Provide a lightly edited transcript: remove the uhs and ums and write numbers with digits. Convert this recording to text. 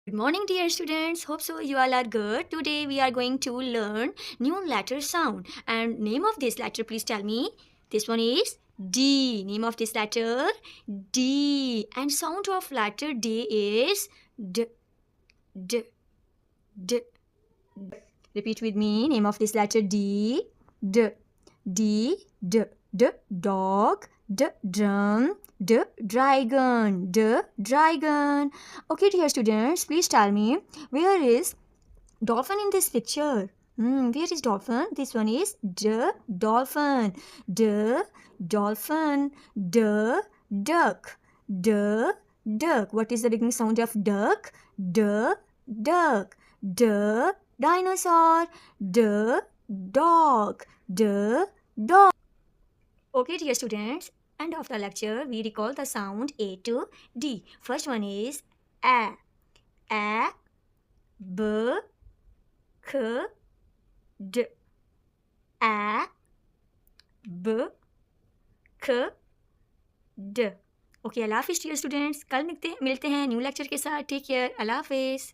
Good morning, dear students. Hope so you all are good. Today we are going to learn new letter sound. And name of this letter, please tell me. This one is D. Name of this letter D. And sound of letter D is D. D. D. Repeat with me. Name of this letter D. D. D. D. D. Dog. D. Drum. D. Dragon. D. Dragon. Okay, dear students, please tell me, where is dolphin in this picture? Where is dolphin? This one is D. Dolphin. D. Dolphin. D. Duck. D. Duck. What is the beginning sound of duck? D. Duck. D. Dinosaur. D. Dog. D. Dog. Okay, dear students, end of the lecture, we recall the sound A to D. First one is A. A. B. K. D. A. B. K. D. Okay, Allah Hafiz dear students. कल मिलते हैं new lecture के साथ. Take care. Allah Hafiz.